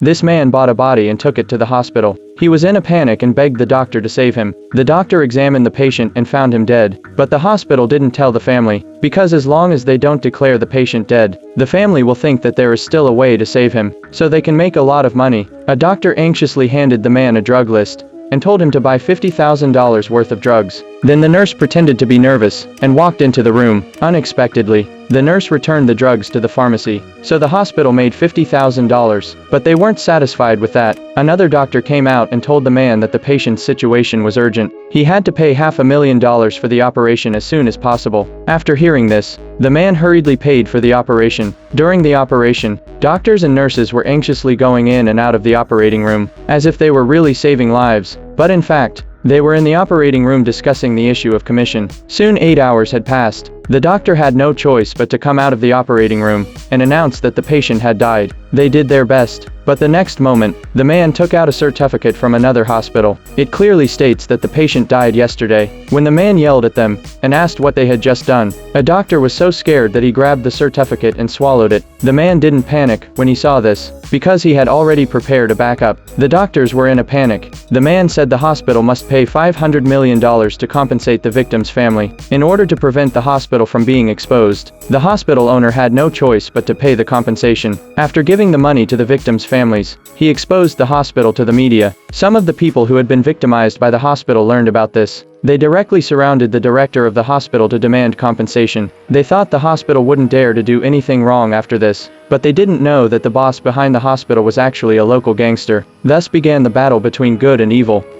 This man bought a body and took it to the hospital. He was in a panic and begged the doctor to save him. The doctor examined the patient and found him dead, but the hospital didn't tell the family, because as long as they don't declare the patient dead, the family will think that there is still a way to save him, so they can make a lot of money. A doctor anxiously handed the man a drug list and told him to buy $50,000 worth of drugs. Then the nurse pretended to be nervous and walked into the room. Unexpectedly, the nurse returned the drugs to the pharmacy, so the hospital made $50,000, but they weren't satisfied with that. Another doctor came out and told the man that the patient's situation was urgent. He had to pay $500,000 for the operation as soon as possible. After hearing this, the man hurriedly paid for the operation. During the operation, doctors and nurses were anxiously going in and out of the operating room, as if they were really saving lives, but in fact, they were in the operating room discussing the issue of commission. Soon 8 hours had passed. The doctor had no choice but to come out of the operating room and announce that the patient had died. They did their best, but the next moment, the man took out a certificate from another hospital. It clearly states that the patient died yesterday. When the man yelled at them and asked what they had just done, a doctor was so scared that he grabbed the certificate and swallowed it. The man didn't panic when he saw this, because he had already prepared a backup. The doctors were in a panic. The man said the hospital must pay $500 million to compensate the victim's family. In order to prevent the hospital from being exposed, the hospital owner had no choice but to pay the compensation. After giving the money to the victims' families, he exposed the hospital to the media. Some of the people who had been victimized by the hospital learned about this. They directly surrounded the director of the hospital to demand compensation. They thought the hospital wouldn't dare to do anything wrong after this, but they didn't know that the boss behind the hospital was actually a local gangster. Thus began the battle between good and evil.